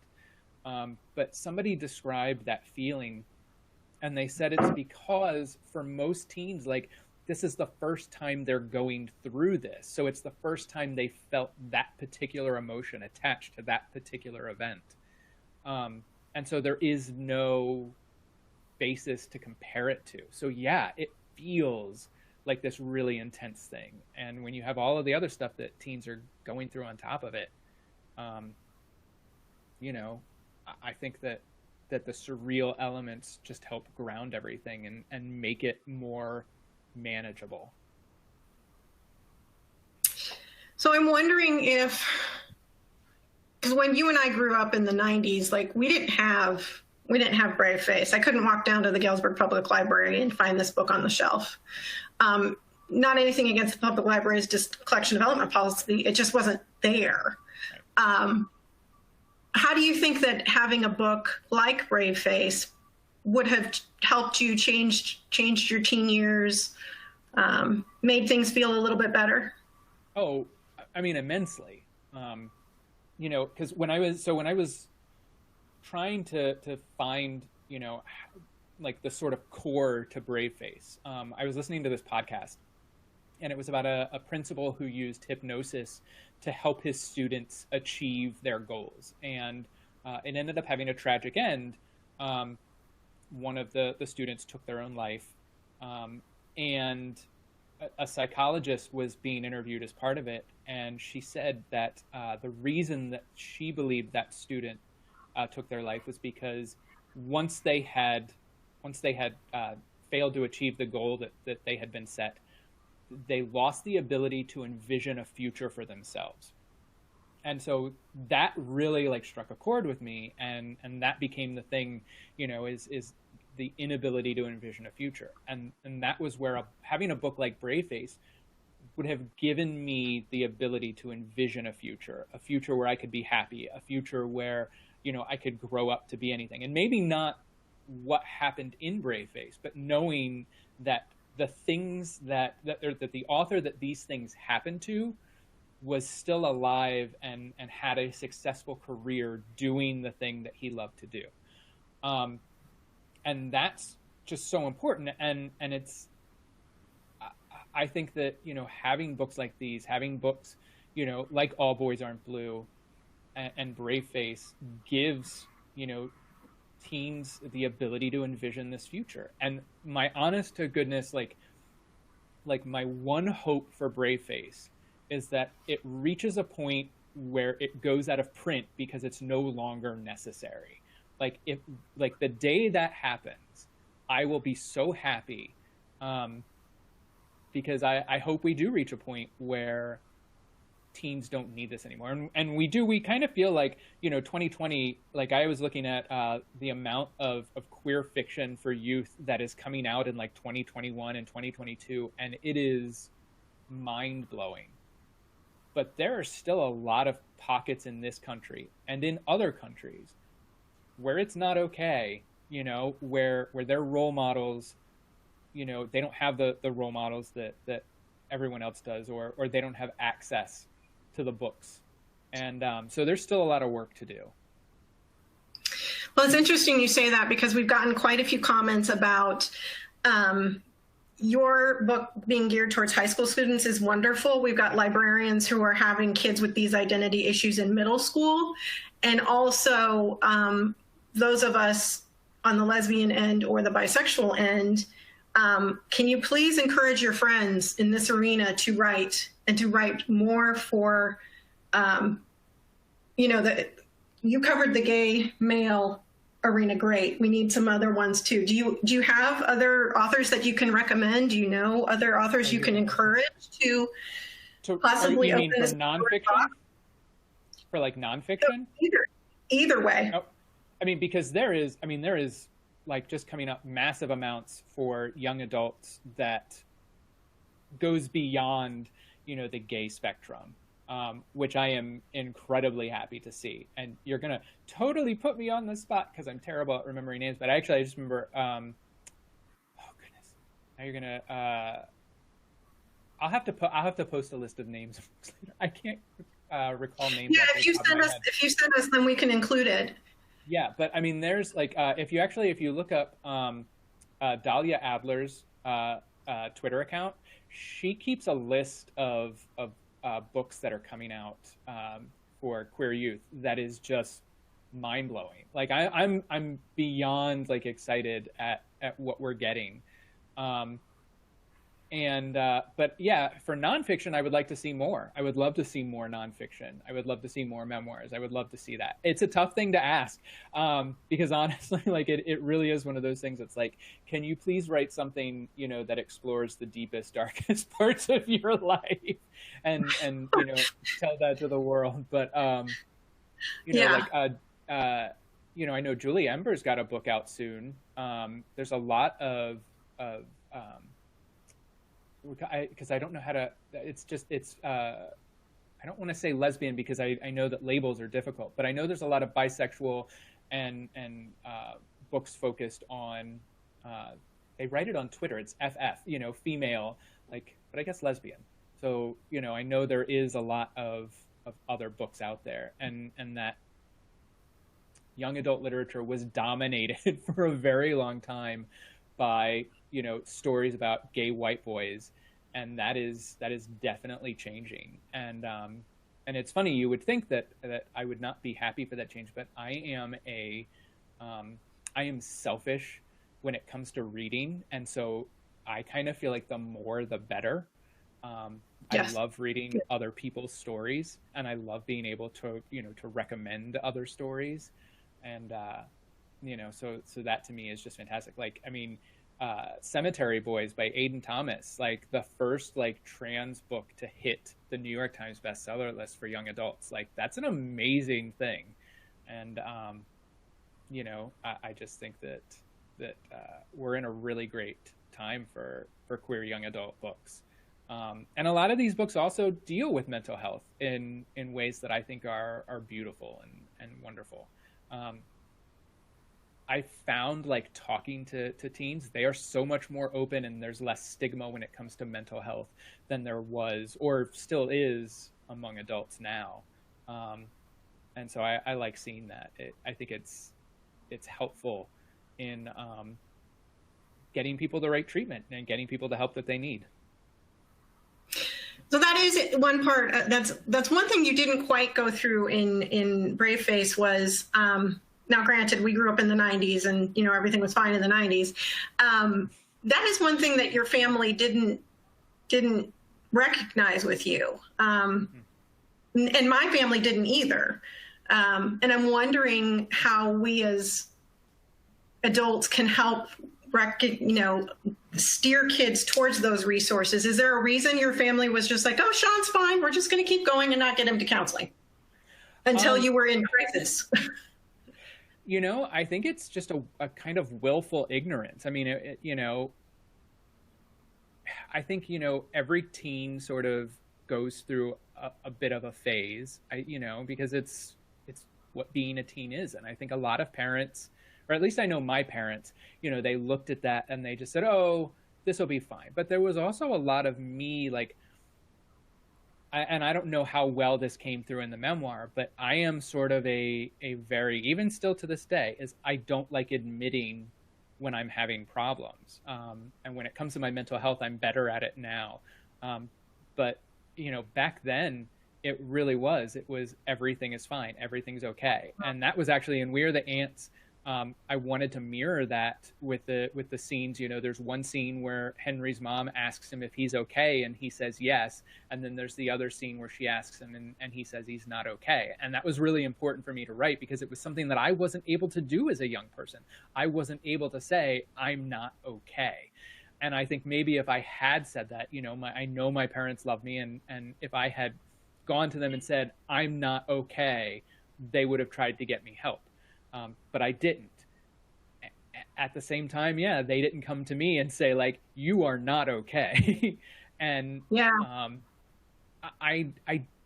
but somebody described that feeling, and they said it's because for most teens, like this is the first time they're going through this. So it's the first time they felt that particular emotion attached to that particular event. And so there is no basis to compare it to. So yeah, it feels like this really intense thing. And when you have all of the other stuff that teens are going through on top of it, you know, I think that the surreal elements just help ground everything and make it more manageable. So I'm wondering if, because when you and I grew up in the 90s, like we didn't have Brave Face. I couldn't walk down to the Galesburg Public Library and find this book on the shelf. Not anything against the public library's just collection development policy. It just wasn't there. How do you think that having a book like Brave Face would have helped you changed your teen years, made things feel a little bit better? Oh, I mean, immensely. You know, because when I was trying to find, you know, like the sort of core to Brave Face, I was listening to this podcast, and it was about a principal who used hypnosis to help his students achieve their goals. And it ended up having a tragic end. One of the students took their own life, and a psychologist was being interviewed as part of it, and she said that the reason that she believed that student took their life was because once they had failed to achieve the goal that they had been set, they lost the ability to envision a future for themselves. And so that really like struck a chord with me, and that became the thing, you know, is the inability to envision a future. And that was where having a book like Brave Face would have given me the ability to envision a future where I could be happy, a future where, you know, I could grow up to be anything. And maybe not what happened in Brave Face, but knowing that the things that the author that these things happened to was still alive and had a successful career doing the thing that he loved to do. And that's just so important. And it's, I think that, you know, having books like these, having books, you know, like All Boys Aren't Blue and Brave Face gives, you know, teens the ability to envision this future. And my honest to goodness, like my one hope for Brave Face is that it reaches a point where it goes out of print because it's no longer necessary. Like the day that happens, I will be so happy, because I hope we do reach a point where teens don't need this anymore. And we kind of feel like, you know, 2020, like I was looking at the amount of queer fiction for youth that is coming out in like 2021 and 2022, and it is mind-blowing. But there are still a lot of pockets in this country and in other countries where it's not okay, you know, where their role models, you know, they don't have the role models that everyone else does, or they don't have access to the books. And so there's still a lot of work to do. Well, it's interesting you say that, because we've gotten quite a few comments about your book being geared towards high school students is wonderful. We've got librarians who are having kids with these identity issues in middle school. And also those of us on the lesbian end or the bisexual end, can you please encourage your friends in this arena to write, and to write more for, you know, you covered the gay male arena great. We need some other ones too. Do you have other authors that you can recommend? Do you know other authors you can encourage to possibly open this nonfiction? For like nonfiction? Either way. Oh, I mean, because there is like just coming up massive amounts for young adults that goes beyond, you know, the gay spectrum, which I am incredibly happy to see. And you're going to totally put me on the spot because I'm terrible at remembering names, but I just remember, oh goodness, now you're going to, I'll have to post a list of names. I can't recall names. Yeah, if you send us, then we can include it. Yeah, but I mean, there's like, if you look up Dahlia Adler's Twitter account, she keeps a list of books that are coming out for queer youth that is just mind blowing. Like I'm beyond like excited at what we're getting. And but yeah, for nonfiction, I would like to see more. I would love to see more nonfiction. I would love to see more memoirs. I would love to see that. It's a tough thing to ask, because honestly, like it really is one of those things. It's like, can you please write something, you know, that explores the deepest, darkest parts of your life, and you know, tell that to the world. But you know, Yeah. like you know, I know Julie Ember's got a book out soon. There's a lot of because I don't know how to. It's just I don't want to say lesbian because I know that labels are difficult, but I know there's a lot of bisexual and books focused on. They write it on Twitter. It's FF, you know, female, like, but I guess lesbian. So you know, I know there is a lot of other books out there, and that young adult literature was dominated for a very long time by, you know, stories about gay white boys, and that is definitely changing. And it's funny, you would think that I would not be happy for that change, but I am selfish when it comes to reading, and so I kind of feel like the more the better. Yes. I love reading other people's stories, and I love being able to, you know, to recommend other stories, and you know, so that to me is just fantastic. Like, I mean, Cemetery Boys by Aiden Thomas, like the first like trans book to hit the New York Times bestseller list for young adults. Like, that's an amazing thing, and you know, I just think that we're in a really great time for queer young adult books. And a lot of these books also deal with mental health in ways that I think are beautiful and wonderful. I found, like, talking to teens, they are so much more open, and there's less stigma when it comes to mental health than there was or still is among adults now. And so I like seeing that. I think it's helpful in getting people the right treatment and getting people the help that they need. So that is one part. That's one thing you didn't quite go through in Brave Face was, now granted, we grew up in the 90s and, you know, everything was fine in the 90s. That is one thing that your family didn't recognize with you. And my family didn't either. And I'm wondering how we as adults can help steer kids towards those resources. Is there a reason your family was just like, oh, Shaun's fine, we're just going to keep going and not get him to counseling until you were in crisis? You know, I think it's just a kind of willful ignorance. I mean, you know, I think, you know, every teen sort of goes through a bit of a phase, you know, because it's what being a teen is. And I think a lot of parents, or at least I know my parents, you know, they looked at that and they just said, oh, this will be fine. But there was also a lot of me, like, and I don't know how well this came through in the memoir, but I am sort of a very, even still to this day, is I don't like admitting when I'm having problems. And when it comes to my mental health, I'm better at it now. But, you know, back then, it really was. It was everything is fine. Everything's okay. And that was actually in We Are the Ants. I wanted to mirror that with the scenes. You know, there's one scene where Henry's mom asks him if he's okay, and he says yes. And then there's the other scene where she asks him, and he says he's not okay. And that was really important for me to write because it was something that I wasn't able to do as a young person. I wasn't able to say, I'm not okay. And I think maybe if I had said that, you know, I know my parents love me, and if I had gone to them and said, I'm not okay, they would have tried to get me help. But I didn't. At the same time, yeah, they didn't come to me and say, like, you are not okay. And yeah, I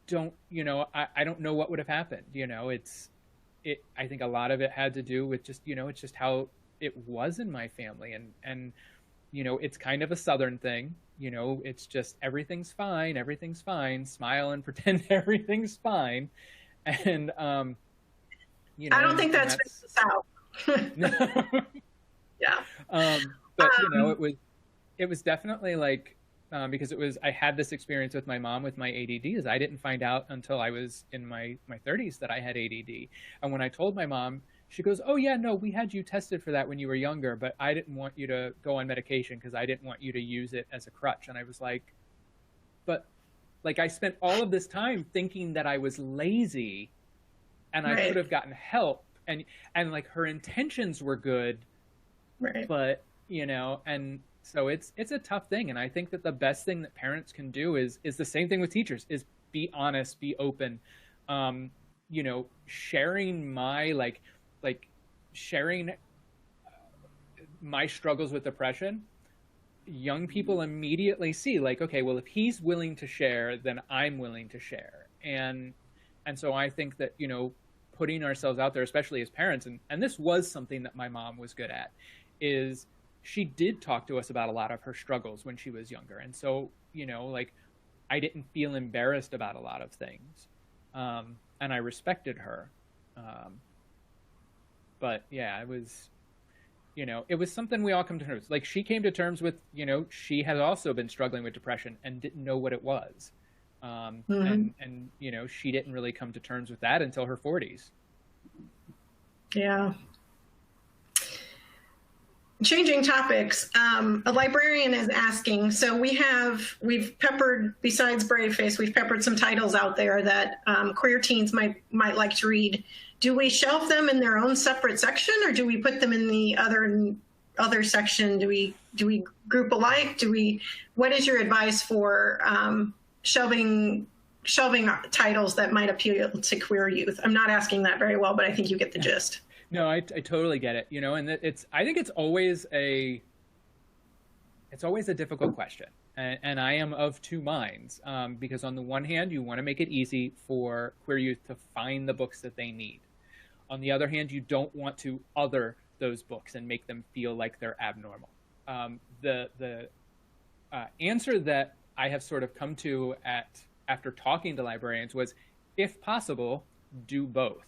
don't, you know, I don't know what would have happened. You know, I think a lot of it had to do with just, you know, it's just how it was in my family. And, you know, it's kind of a Southern thing. You know, it's just everything's fine, smile and pretend everything's fine. And, you know, I don't think that's the South. No. Yeah. But you know, it was definitely like, because I had this experience with my mom with my ADD, is I didn't find out until I was in my 30s that I had ADD. And when I told my mom, she goes, oh yeah, no, we had you tested for that when you were younger, but I didn't want you to go on medication because I didn't want you to use it as a crutch. And I was like, but like, I spent all of this time thinking that I was lazy and I could have gotten help, and like her intentions were good, but you know, and so it's a tough thing. And I think that the best thing that parents can do is the same thing with teachers, is be honest, be open. You know, sharing my sharing my struggles with depression, young people immediately see like, okay, well, if he's willing to share, then I'm willing to share. And so I think that, you know, putting ourselves out there, especially as parents, and this was something that my mom was good at, is she did talk to us about a lot of her struggles when she was younger. And so, you know, like, I didn't feel embarrassed about a lot of things. And I respected her. But yeah, it was, you know, it was something we all come to terms. Like, she came to terms with, you know, she had also been struggling with depression and didn't know what it was. And, you know, she didn't really come to terms with that until her 40s. Yeah. Changing topics, a librarian is asking, so we've peppered, besides Brave Face, we've peppered some titles out there that queer teens might like to read. Do we shelf them in their own separate section, or do we put them in the other section? Do we group alike? What is your advice for shelving titles that might appeal to queer youth? I'm not asking that very well, but I think you get the gist. No, I totally get it. You know, and I think it's always a difficult question. And I am of two minds, because on the one hand, you want to make it easy for queer youth to find the books that they need. On the other hand, you don't want to other those books and make them feel like they're abnormal. The answer that I have sort of come to after talking to librarians was, if possible, do both.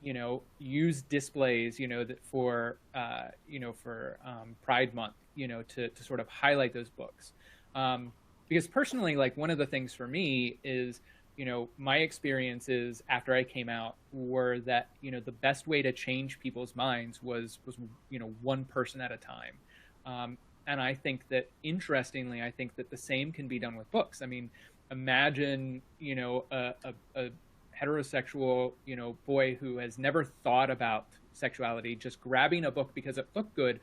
You know, use displays, you know, that for Pride Month, you know, to sort of highlight those books. Because personally, like, one of the things for me is, you know, my experiences after I came out were that, you know, the best way to change people's minds was, you know, one person at a time. And I think that, interestingly, I think that the same can be done with books. I mean, imagine, you know, a heterosexual, you know, boy who has never thought about sexuality, just grabbing a book because it looked good,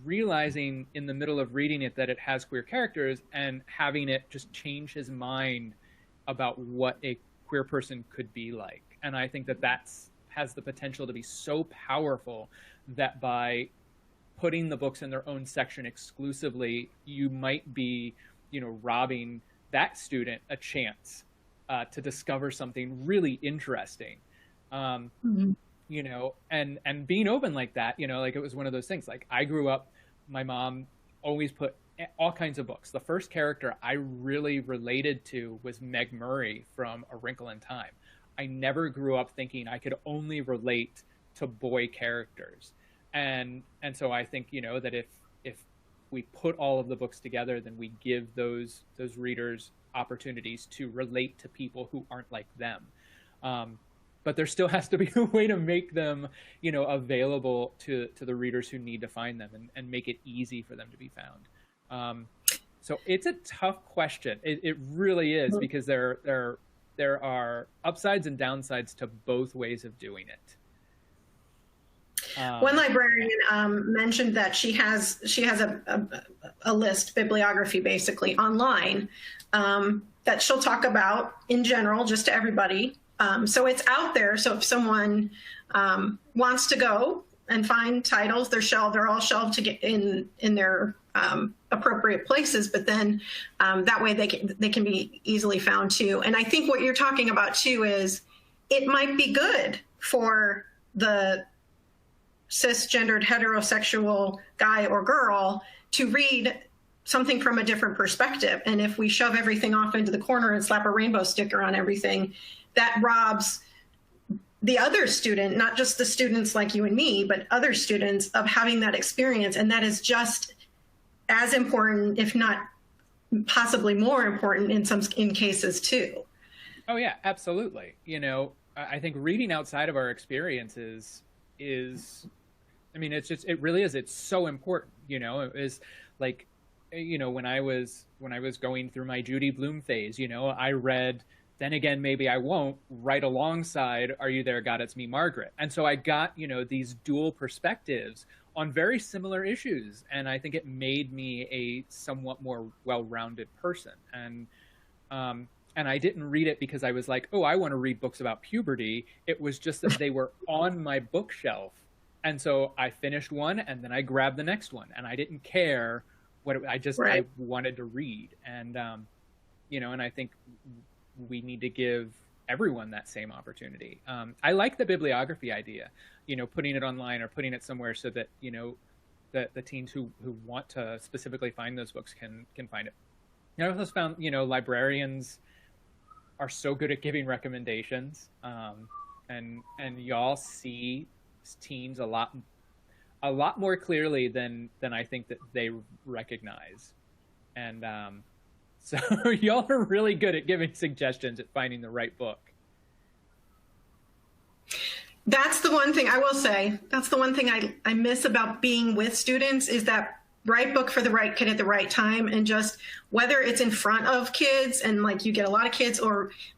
realizing in the middle of reading it that it has queer characters, and having it just change his mind about what a queer person could be like. And I think that has the potential to be so powerful that by putting the books in their own section exclusively, you might be, you know, robbing that student a chance to discover something really interesting. You know, and being open like that, you know, like, it was one of those things. Like, I grew up, my mom always put all kinds of books. The first character I really related to was Meg Murray from A Wrinkle in Time. I never grew up thinking I could only relate to boy characters. And so I think, you know, that if we put all of the books together, then we give those readers opportunities to relate to people who aren't like them. But there still has to be a way to make them, you know, available to the readers who need to find them, and make it easy for them to be found. So it's a tough question. It really is, because there are upsides and downsides to both ways of doing it. One librarian mentioned that she has a list, bibliography basically, online, that she'll talk about in general, just to everybody. So it's out there. So if someone wants to go and find titles, they're all shelved to get in their appropriate places. But then that way they can be easily found too. And I think what you're talking about too is, it might be good for the cisgendered heterosexual guy or girl to read something from a different perspective. And if we shove everything off into the corner and slap a rainbow sticker on everything, that robs the other student, not just the students like you and me, but other students, of having that experience. And that is just as important, if not possibly more important in cases too. Oh yeah, absolutely. You know, I think reading outside of our experiences is, I mean, it really is. It's so important, you know. It is like, you know, when I was going through my Judy Blume phase, you know, I read Then Again, Maybe I Won't right alongside Are You There, God, It's Me, Margaret. And so I got, you know, these dual perspectives on very similar issues. And I think it made me a somewhat more well-rounded person. And I didn't read it because I was like, oh, I want to read books about puberty. It was just that they were on my bookshelf. And so I finished one and then I grabbed the next one. And I didn't care I wanted to read. And, you know, and I think we need to give everyone that same opportunity. I like the bibliography idea, you know, putting it online or putting it somewhere so that, you know, the teens who want to specifically find those books can find it. I also found, you know, librarians are so good at giving recommendations, and y'all see teens a lot more clearly than I think that they recognize. And so y'all are really good at giving suggestions at finding the right book. That's the one thing I will say. That's the one thing I miss about being with students is that right book for the right kid at the right time. And just whether it's in front of kids and like you get a lot of kids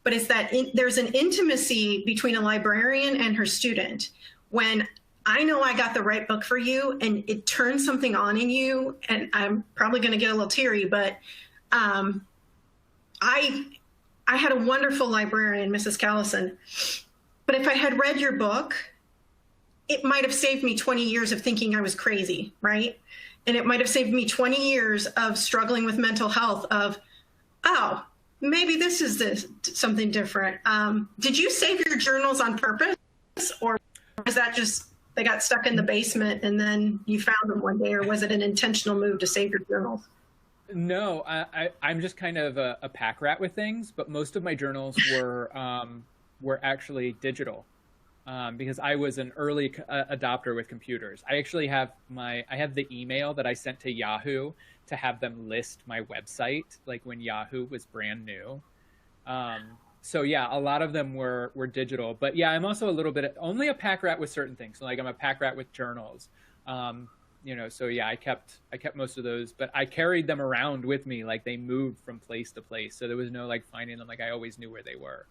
but it's that there's an intimacy between a librarian and her student. When I know I got the right book for you and it turns something on in you, and I'm probably going to get a little teary, but I had a wonderful librarian, Mrs. Callison, but if I had read your book, it might have saved me 20 years of thinking I was crazy, right? And it might have saved me 20 years of struggling with mental health of, oh, maybe this is something different. Did you save your journals on purpose, or was that just they got stuck in the basement and then you found them one day, or was it an intentional move to save your journals? No, I'm just kind of a pack rat with things, but most of my journals were actually digital, because I was an early adopter with computers. I actually have the email that I sent to Yahoo to have them list my website, like when Yahoo was brand new. So yeah, a lot of them were digital, but yeah, I'm also a little bit only a pack rat with certain things. So like I'm a pack rat with journals. You know, so yeah, I kept most of those, but I carried them around with me. Like they moved from place to place. So there was no like finding them. Like I always knew where they were.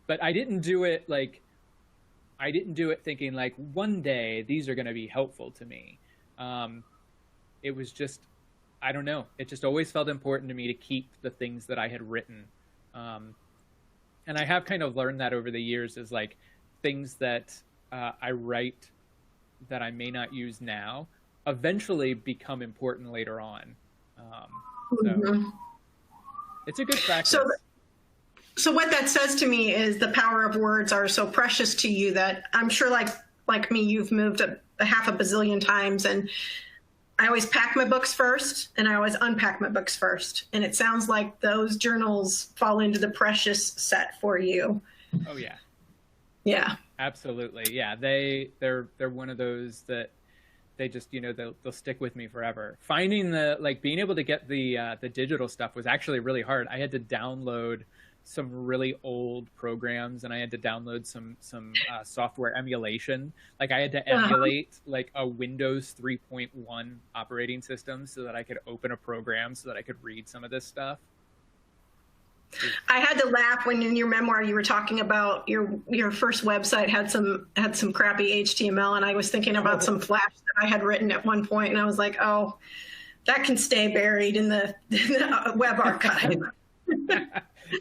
But I didn't do it thinking like one day these are going to be helpful to me. It was just, I don't know. It just always felt important to me to keep the things that I had written. And I have kind of learned that over the years is like things that I write that I may not use now eventually become important later on. So it's a good practice. So what that says to me is the power of words are so precious to you that I'm sure like me, you've moved a half a bazillion times, and I always pack my books first and I always unpack my books first. And it sounds like those journals fall into the precious set for you. Oh yeah. Yeah. Absolutely. Yeah. They're one of those that they just, you know, they'll stick with me forever. Finding being able to get the digital stuff was actually really hard. I had to download some really old programs, and I had to download some software emulation. Like I had to emulate like a Windows 3.1 operating system so that I could open a program so that I could read some of this stuff. I had to laugh when in your memoir you were talking about your first website had some crappy HTML, and I was thinking about some Flash that I had written at one point, and I was like, oh, that can stay buried in the web archive.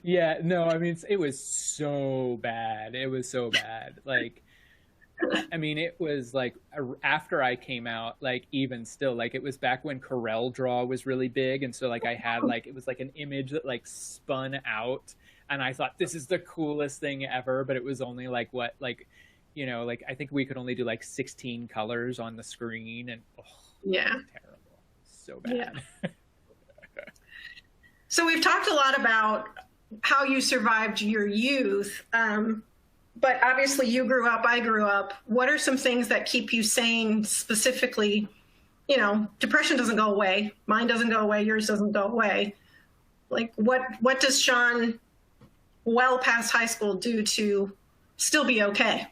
Yeah, no, I mean, it was so bad. It was so bad. Like, I mean, it was like after I came out, like even still, like it was back when Corel Draw was really big. And so like I had like, it was like an image that like spun out, and I thought this is the coolest thing ever. But it was only like what, like, you know, like I think we could only do like 16 colors on the screen, and yeah, terrible. So bad. Yeah. So we've talked a lot about how you survived your youth, but obviously you grew up, I grew up. What are some things that keep you sane specifically? You know, depression doesn't go away. Mine doesn't go away. Yours doesn't go away. Like what does Shaun well past high school do to still be okay?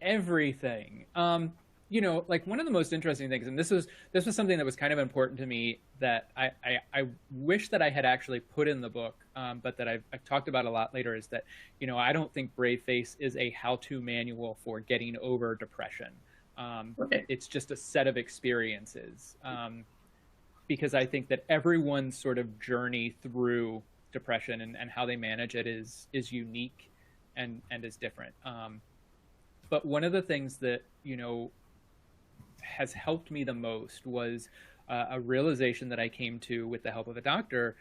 Everything. Like one of the most interesting things, and this was something that was kind of important to me that I wish that I had actually put in the book, but that I've talked about a lot later, is that, I don't think Brave Face is a how-to manual for getting over depression. Okay. It's just a set of experiences, because I think that everyone's sort of journey through depression and how they manage it is unique and is different. But one of the things that, has helped me the most was a realization that I came to with the help of a doctor,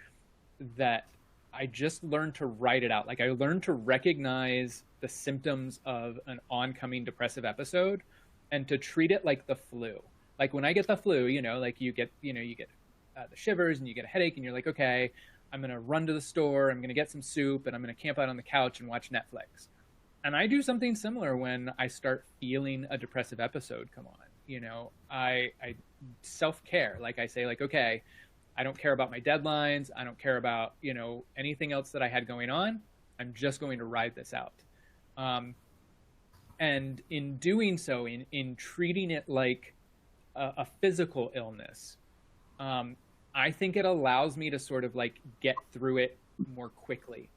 that I just learned to write it out. Like, I learned to recognize the symptoms of an oncoming depressive episode and to treat it like the flu. Like when I get the flu, like you get the shivers and you get a headache and you're like, okay, I'm going to run to the store, I'm going to get some soup, and I'm going to camp out on the couch and watch Netflix. And I do something similar when I start feeling a depressive episode come on. I self-care. Like I say, like, okay, I don't care about my deadlines. I don't care about, anything else that I had going on. I'm just going to ride this out. And in doing so, in treating it like a physical illness, I think it allows me to sort of like get through it more quickly.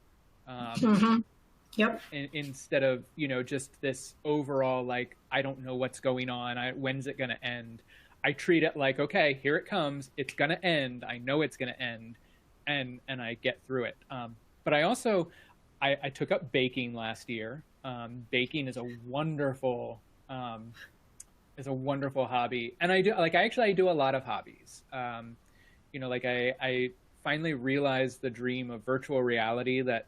Yep. Instead of, just this overall, like, I don't know what's going on. When's it going to end? I treat it like, okay, here it comes. It's going to end. I know it's going to end. And I get through it. But I also, I took up baking last year. Baking is a wonderful hobby. And I do a lot of hobbies. I finally realized the dream of virtual reality that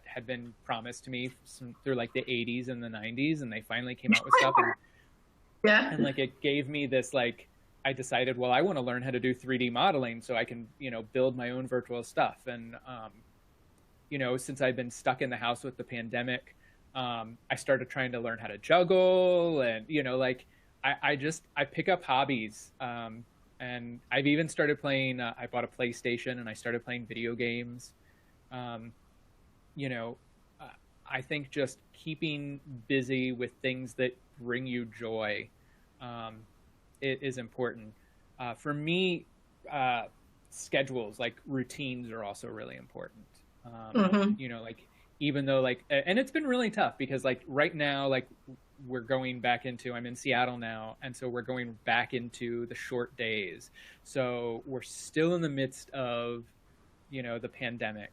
had been promised to me through like the 80s and the 90s, and they finally came out with stuff. And like it gave me this, like, I decided, well, I want to learn how to do 3D modeling so I can, build my own virtual stuff. And, since I've been stuck in the house with the pandemic, I started trying to learn how to juggle and, I pick up hobbies. And I've even started playing, I bought a PlayStation and I started playing video games. I think just keeping busy with things that bring you joy is important. For me, schedules, like routines, are also really important. Even though and it's been really tough because like right now, like we're going back into, I'm in Seattle now. And so we're going back into the short days. So we're still in the midst of, the pandemic.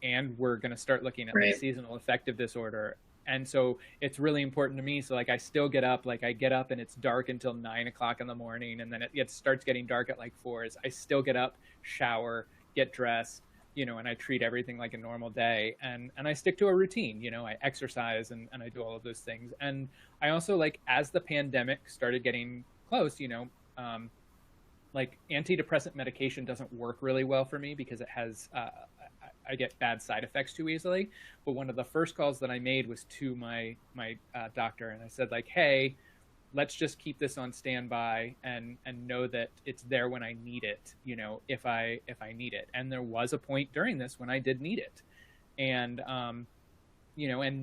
And we're going to start looking at like seasonal affective disorder. And so it's really important to me. So like I still get up, like I get up and it's dark until 9 o'clock in the morning. And then it starts getting dark at like 4. I still get up, shower, get dressed, and I treat everything like a normal day, and I stick to a routine, I exercise and I do all of those things. And I also, like, as the pandemic started getting close, like antidepressant medication doesn't work really well for me because it has, I get bad side effects too easily. But one of the first calls that I made was to my doctor, and I said like, hey, let's just keep this on standby and know that it's there when I need it, if I need it. And there was a point during this when I did need it. And, and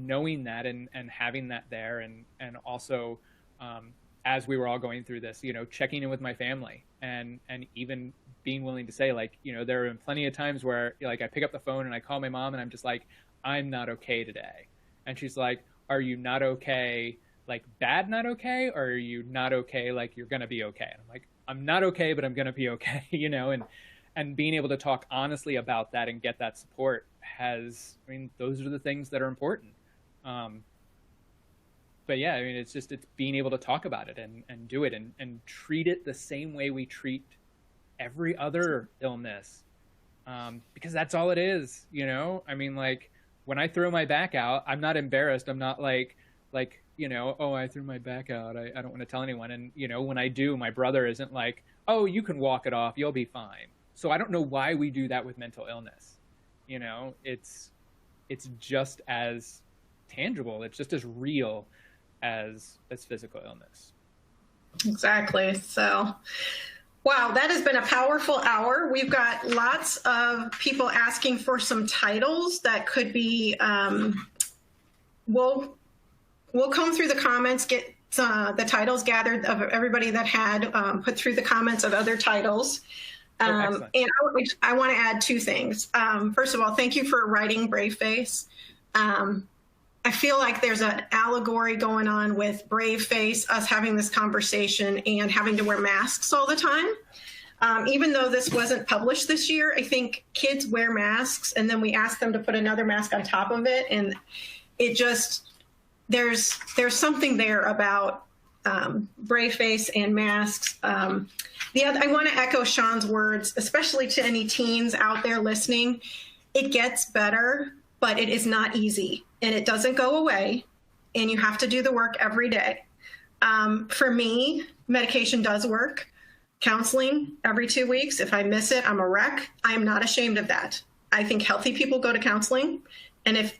knowing that and having that there and also, as we were all going through this, checking in with my family and even being willing to say like, there have been plenty of times where like I pick up the phone and I call my mom and I'm just like, I'm not okay today. And she's like, are you not okay? Like bad, not okay? Or are you not okay? Like you're going to be okay. And I'm like, I'm not okay, but I'm going to be okay, and being able to talk honestly about that and get that support those are the things that are important. But yeah, it's being able to talk about it and do it and treat it the same way we treat every other illness. Because that's all it is, like when I throw my back out, I'm not embarrassed. I'm not like, oh, I threw my back out. I don't want to tell anyone. And, when I do, my brother isn't like, oh, you can walk it off. You'll be fine. So I don't know why we do that with mental illness. It's just as tangible. It's just as real as physical illness. Exactly. So Wow, that has been a powerful hour. We've got lots of people asking for some titles that could be, we'll comb through the comments, get the titles gathered of everybody that had put through the comments of other titles. And I want to add two things. First of all, thank you for writing Brave Face. I feel like there's an allegory going on with Brave Face, us having this conversation and having to wear masks all the time. Even though this wasn't published this year, I think kids wear masks and then we ask them to put another mask on top of it. And it just, there's something there about Brave Face and masks. I want to echo Shaun's words, especially to any teens out there listening. It gets better, but it is not easy and it doesn't go away and you have to do the work every day. For me, medication does work. Counseling every 2 weeks. If I miss it, I'm a wreck. I am not ashamed of that. I think healthy people go to counseling. And if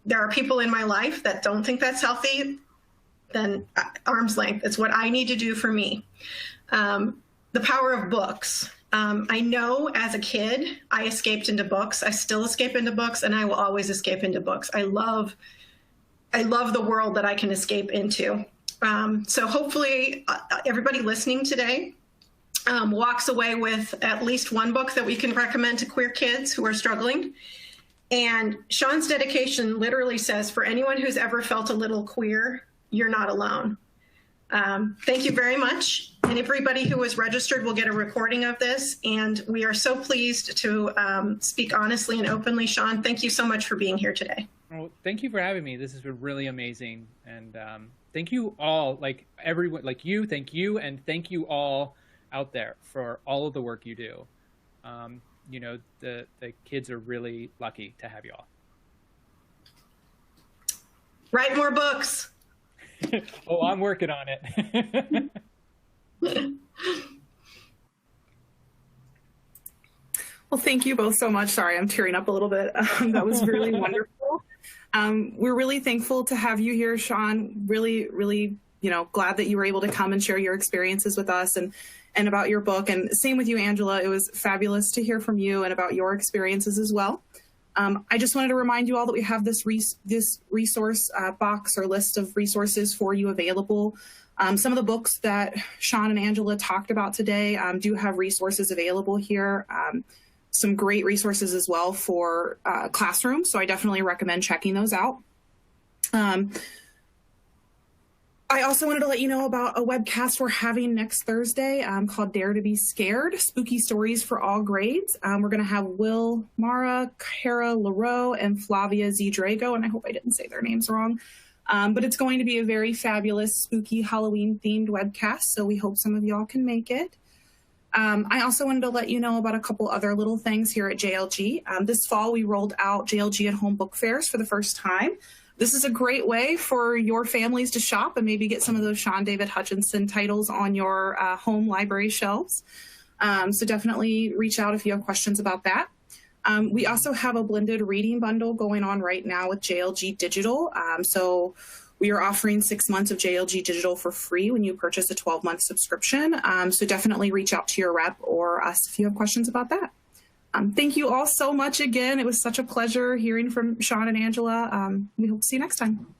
there are people in my life that don't think that's healthy, then arm's length. It's what I need to do for me. The power of books. I know as a kid, I escaped into books. I still escape into books and I will always escape into books. I love the world that I can escape into. So hopefully everybody listening today walks away with at least one book that we can recommend to queer kids who are struggling. And Shaun's dedication literally says, for anyone who's ever felt a little queer, you're not alone. Thank you very much. And everybody who was registered will get a recording of this. And we are so pleased to speak honestly and openly. Shaun, thank you so much for being here today. Well, thank you for having me. This has been really amazing. And thank you all, like everyone, like you, thank you. And thank you all out there for all of the work you do. You know, the kids are really lucky to have you all. Write more books. Oh, I'm working on it. Well, thank you both so much. Sorry, I'm tearing up a little bit. That was really wonderful. We're really thankful to have you here, Shaun. Really, really, glad that you were able to come and share your experiences with us and about your book. And same with you, Angela. It was fabulous to hear from you and about your experiences as well. I just wanted to remind you all that we have this resource box or list of resources for you available. Some of the books that Shaun and Angela talked about today do have resources available here. Some great resources as well for classrooms. So I definitely recommend checking those out. I also wanted to let you know about a webcast we're having next Thursday called Dare to Be Scared, Spooky Stories for All Grades. We're going to have Will Mara, Kara LaRoe, and Flavia Z. Drago, and I hope I didn't say their names wrong. But it's going to be a very fabulous, spooky Halloween-themed webcast, so we hope some of y'all can make it. I also wanted to let you know about a couple other little things here at JLG. This fall, we rolled out JLG at Home book fairs for the first time. This is a great way for your families to shop and maybe get some of those Shaun David Hutchinson titles on your home library shelves. So definitely reach out if you have questions about that. We also have a blended reading bundle going on right now with JLG Digital. So we are offering 6 months of JLG Digital for free when you purchase a 12-month subscription. So definitely reach out to your rep or us if you have questions about that. Thank you all so much again. It was such a pleasure hearing from Shaun and Angela. We hope to see you next time.